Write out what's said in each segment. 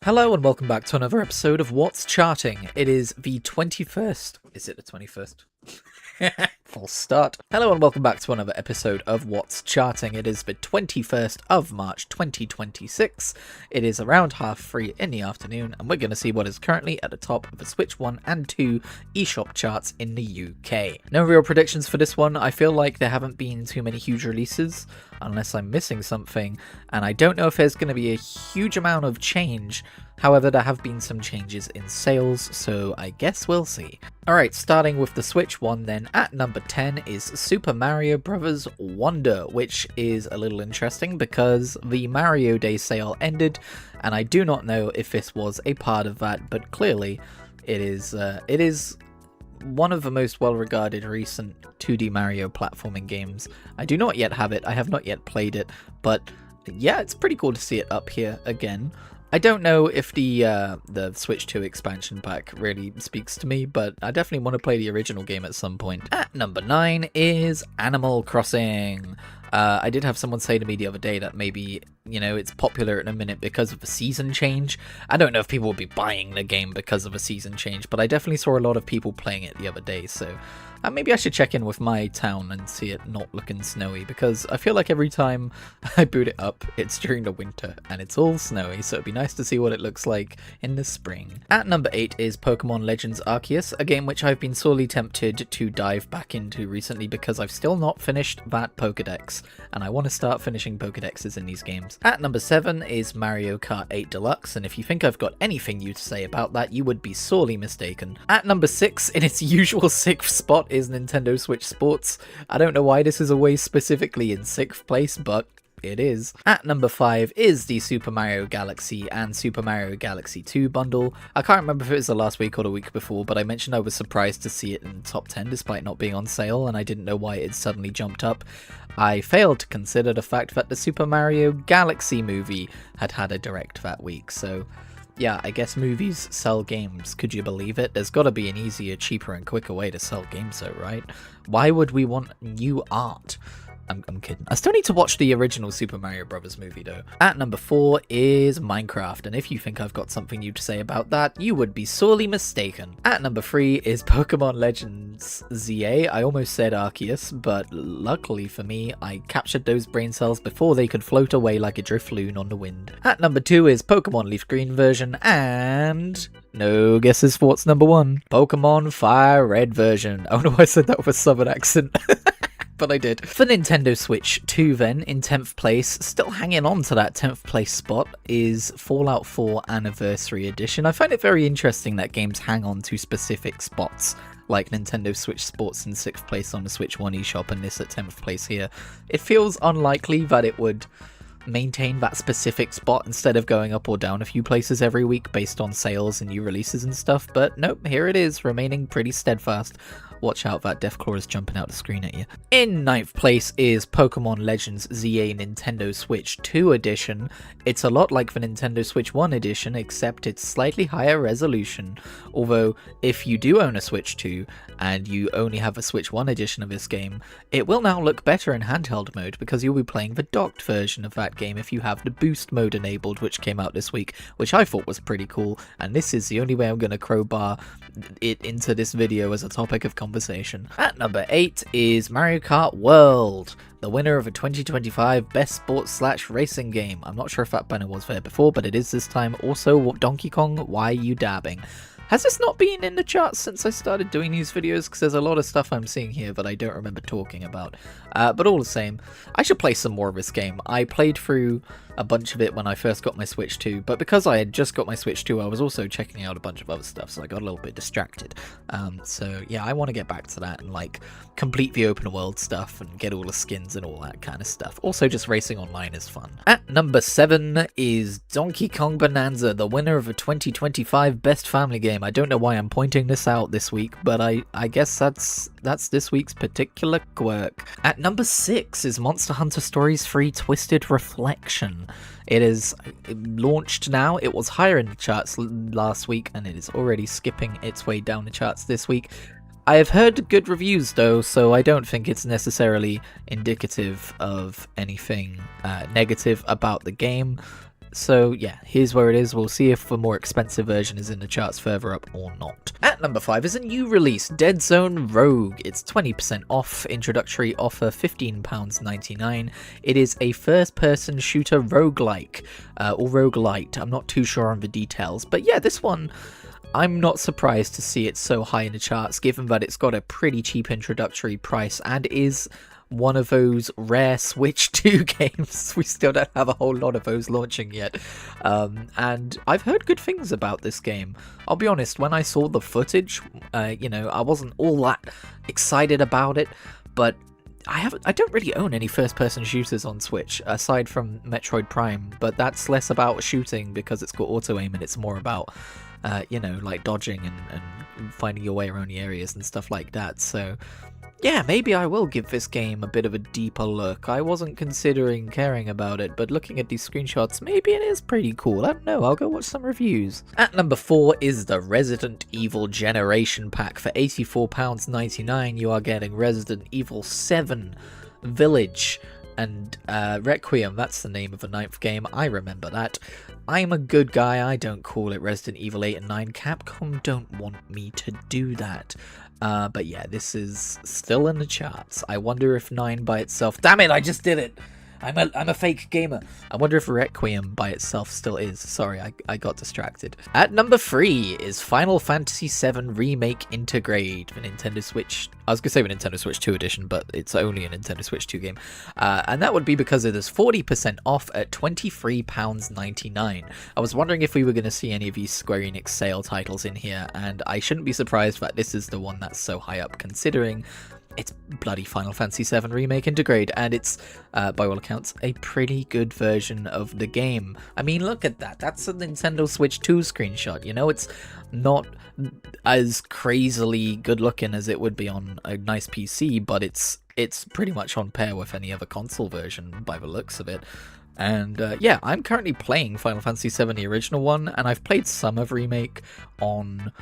Hello and welcome back to another episode of What's Charting. It is the 21st. Is it the 21st? False start. Hello and welcome back to another episode of What's Charting. It is the 21st of March 2026. It is around 3:30 in the afternoon and we're going to see what is currently at the top of the Switch 1 and 2 eShop charts in the UK. No real predictions for this one. I feel like there haven't been too many huge releases unless I'm missing something, and I don't know if there's going to be a huge amount of change. However, there have been some changes in sales, so I guess we'll see. Alright, starting with the Switch one then, at number 10 is Super Mario Bros. Wonder, which is a little interesting because the Mario Day sale ended, and I do not know if this was a part of that, but clearly it is one of the most well-regarded recent 2D Mario platforming games. I do not yet have it, I have not yet played it, but yeah, it's pretty cool to see it up here again. I don't know if the Switch 2 expansion pack really speaks to me, but I definitely want to play the original game at some point. At number 9 is Animal Crossing. I did have someone say to me the other day that maybe, it's popular in a minute because of the season change. I don't know if people will be buying the game because of a season change, but I definitely saw a lot of people playing it the other day, so maybe I should check in with my town and see it not looking snowy, because I feel like every time I boot it up, it's during the winter and it's all snowy, so it'd be nice to see what it looks like in the spring. At number 8 is Pokemon Legends Arceus, a game which I've been sorely tempted to dive back into recently because I've still not finished that Pokedex, and I want to start finishing Pokedexes in these games. At number 7 is Mario Kart 8 Deluxe, and if you think I've got anything new to say about that, you would be sorely mistaken. At number 6, in its usual 6th spot, is Nintendo Switch Sports. I don't know why this is always specifically in 6th place, but it is. At number 5 is the Super Mario Galaxy and Super Mario Galaxy 2 bundle. I can't remember if it was the last week or the week before, but I mentioned I was surprised to see it in the top 10 despite not being on sale, and I didn't know why it suddenly jumped up. I failed to consider the fact that the Super Mario Galaxy movie had a direct that week, so yeah, I guess movies sell games. Could you believe it? There's gotta be an easier, cheaper, and quicker way to sell games though, right? Why would we want new art? I'm kidding. I still need to watch the original Super Mario Bros. Movie though. At number 4 is Minecraft, and if you think I've got something new to say about that, you would be sorely mistaken. At number 3 is Pokemon Legends ZA. I almost said Arceus, but luckily for me, I captured those brain cells before they could float away like a driftloon on the wind. At number 2 is Pokemon Leaf Green version, and no guesses for what's number 1. Pokemon Fire Red version. I don't know why I said that with a southern accent. But I did. For Nintendo Switch 2 then, in 10th place, still hanging on to that 10th place spot, is Fallout 4 Anniversary Edition. I find it very interesting that games hang on to specific spots, like Nintendo Switch Sports in 6th place on the Switch 1 eShop and this at 10th place here. It feels unlikely that it would maintain that specific spot instead of going up or down a few places every week based on sales and new releases and stuff, but nope, here it is, remaining pretty steadfast. Watch out, that Deathclaw is jumping out the screen at you. In 9th place is Pokemon Legends ZA Nintendo Switch 2 Edition. It's a lot like the Nintendo Switch 1 Edition, except it's slightly higher resolution. Although, if you do own a Switch 2, and you only have a Switch 1 edition of this game, it will now look better in handheld mode because you'll be playing the docked version of that game if you have the boost mode enabled, which came out this week, which I thought was pretty cool, and this is the only way I'm going to crowbar it into this video as a topic of conversation. At number 8 is Mario Kart World, the winner of a 2025 Best Sports/Racing Game. I'm not sure if that banner was there before, but it is this time. Also, Donkey Kong, why are you dabbing? Has this not been in the charts since I started doing these videos? Because there's a lot of stuff I'm seeing here that I don't remember talking about. But all the same, I should play some more of this game. I played through a bunch of it when I first got my Switch 2, but because I had just got my Switch 2, I was also checking out a bunch of other stuff, so I got a little bit distracted. So yeah, I want to get back to that and like complete the open world stuff and get all the skins and all that kind of stuff. Also, just racing online is fun. At number 7 is Donkey Kong Bonanza, the winner of a 2025 Best Family Game. I don't know why I'm pointing this out this week, but I guess that's this week's particular quirk. At number 6 is Monster Hunter Stories 3 Twisted Reflection. It is launched now. It was higher in the charts last week, and it is already skipping its way down the charts this week. I have heard good reviews though, so I don't think it's necessarily indicative of anything negative about the game. So yeah, here's where it is. We'll see if a more expensive version is in the charts further up or not. At number 5 is a new release, Deadzone Rogue. It's 20% off, introductory offer £15.99. It is a first-person shooter roguelike, or roguelite. I'm not too sure on the details, but yeah, this one, I'm not surprised to see it so high in the charts, given that it's got a pretty cheap introductory price and is one of those rare Switch 2 games. We still don't have a whole lot of those launching yet. And I've heard good things about this game. I'll be honest, when I saw the footage, I wasn't all that excited about it, but I don't really own any first-person shooters on Switch, aside from Metroid Prime, but that's less about shooting because it's got auto-aim and it's more about, like dodging and finding your way around the areas and stuff like that. So yeah, maybe I will give this game a bit of a deeper look. I wasn't considering caring about it, but looking at these screenshots, maybe it is pretty cool. I don't know, I'll go watch some reviews. At number 4 is the Resident Evil Generation Pack. For £84.99, you are getting Resident Evil 7 Village and Requiem. That's the name of the 9th game, I remember that. I'm a good guy, I don't call it Resident Evil 8 and 9. Capcom don't want me to do that. But yeah, this is still in the charts. I wonder if 9 by itself... Damn it, I just did it! I'm a fake gamer. I wonder if Requiem by itself still is. Sorry, I got distracted. At number 3 is Final Fantasy VII Remake Intergrade, the Nintendo Switch... I was going to say the Nintendo Switch 2 edition, but it's only a Nintendo Switch 2 game. And that would be because it is 40% off at £23.99. I was wondering if we were going to see any of these Square Enix sale titles in here, and I shouldn't be surprised that this is the one that's so high up, considering it's bloody Final Fantasy VII Remake Intergrade, and it's, by all accounts, a pretty good version of the game. I mean, look at that. That's a Nintendo Switch 2 screenshot, you know? It's not as crazily good looking as it would be on a nice PC, but it's pretty much on par with any other console version by the looks of it. And yeah, I'm currently playing Final Fantasy VII, the original one, and I've played some of Remake on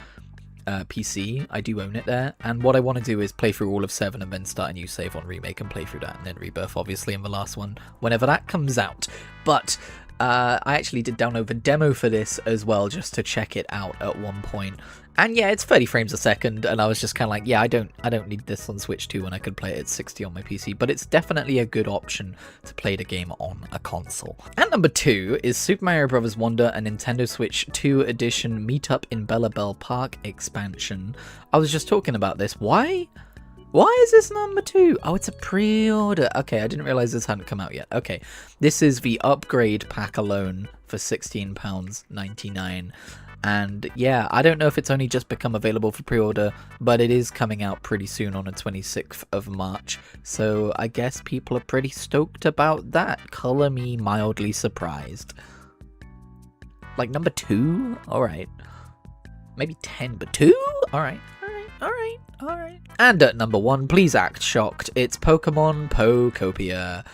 PC. I do own it there, and what I want to do is play through all of 7 and then start a new save on Remake and play through that, and then Rebirth obviously in the last one whenever that comes out. But I actually did download the demo for this as well, just to check it out at one point. And yeah, it's 30 frames a second, and I was just kind of like, yeah, I don't need this on Switch 2 when I could play it at 60 on my PC, but it's definitely a good option to play the game on a console. At number 2 is Super Mario Bros. Wonder, a Nintendo Switch 2 edition Meetup in Bella Bell Park expansion. I was just talking about this. Why is this number 2? Oh, it's a pre-order. Okay, I didn't realize this hadn't come out yet. Okay, this is the upgrade pack alone for £16.99. And yeah, I don't know if it's only just become available for pre-order, but it is coming out pretty soon on the 26th of March. So I guess people are pretty stoked about that. Color me mildly surprised. Like number 2? Alright. Maybe 10, but 2? Alright. And at number 1, please act shocked. It's Pokemon Pokopia.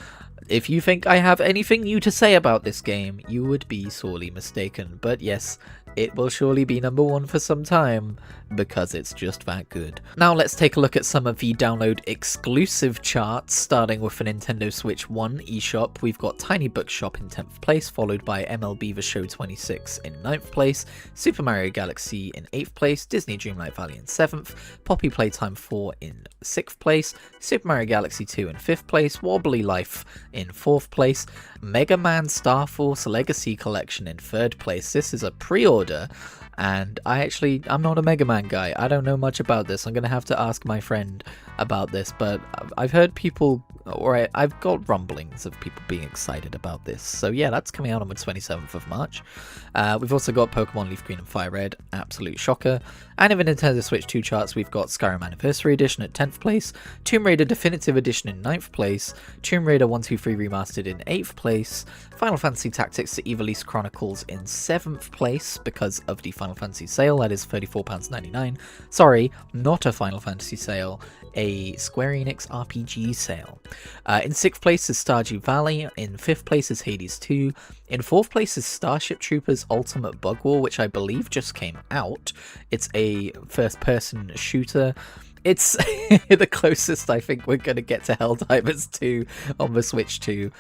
If you think I have anything new to say about this game, you would be sorely mistaken. But yes, it will surely be number 1 for some time, because it's just that good. Now let's take a look at some of the download exclusive charts, starting with the Nintendo Switch 1 eShop. We've got Tiny Bookshop in 10th place, followed by MLB The Show 26 in 9th place, Super Mario Galaxy in 8th place, Disney Dreamlight Valley in 7th, Poppy Playtime 4 in 6th place, Super Mario Galaxy 2 in 5th place, Wobbly Life in 4th place, Mega Man Star Force Legacy Collection in 3rd place. This is a pre-order, and I'm not a Mega Man guy. I don't know much about this. I'm going to have to ask my friend about this, but I've heard people, or I've got rumblings of people being excited about this. So yeah, that's coming out on the 27th of March. We've also got Pokemon Leaf Green and Fire Red, absolute shocker. And in the Nintendo Switch 2 charts, we've got Skyrim Anniversary Edition at 10th place, Tomb Raider Definitive Edition in 9th place, Tomb Raider 123 Remastered in 8th place, Final Fantasy Tactics: The Ivalice Chronicles in 7th place because of the Final Fantasy sale, that is £34.99. Sorry, not a Final Fantasy sale, a Square Enix RPG sale. In 6th place is Stardew Valley, in 5th place is Hades 2, in 4th place is Starship Troopers Ultimate Bug War, which I believe just came out. It's a first-person shooter It's the closest I think we're going to get to Helldivers 2 on the Switch 2.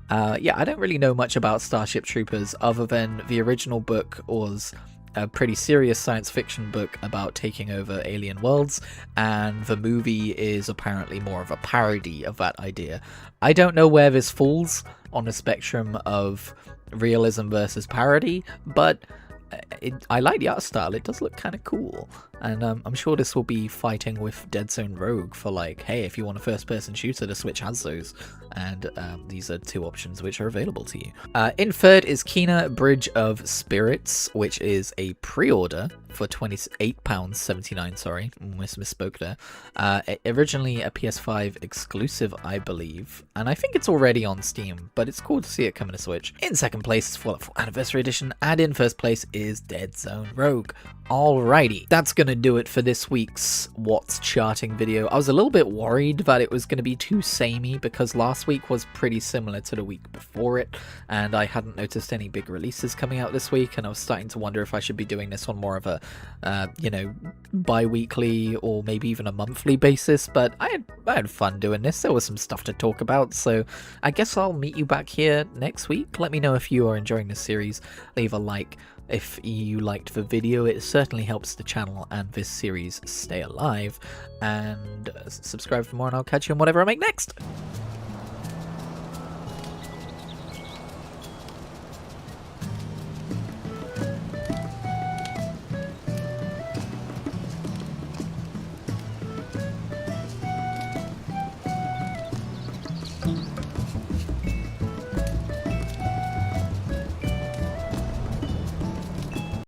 Yeah, I don't really know much about Starship Troopers other than the original book was a pretty serious science fiction book about taking over alien worlds, and the movie is apparently more of a parody of that idea. I don't know where this falls on the spectrum of realism versus parody, but I like the art style. It does look kind of cool, and I'm sure this will be fighting with Deadzone Rogue for like, hey, if you want a first-person shooter, the Switch has those, and these are two options which are available to you. In third is Kena Bridge of Spirits, which is a pre-order for £28.79. Sorry, misspoke there. Originally a PS5 exclusive, I believe, and I think it's already on Steam, but it's cool to see it coming to Switch. In second place is Fallout 4 Anniversary Edition, and in first place is Deadzone Rogue. Alrighty, that's gonna do it for this week's What's Charting video. I was a little bit worried that it was gonna be too samey because last week was pretty similar to the week before it, and I hadn't noticed any big releases coming out this week, and I was starting to wonder if I should be doing this on more of a, bi-weekly or maybe even a monthly basis, but I had fun doing this. There was some stuff to talk about, so I guess I'll meet you back here next week. Let me know if you are enjoying this series. Leave a like if you liked the video. It certainly helps the channel and this series stay alive, and subscribe for more, and I'll catch you on whatever I make next.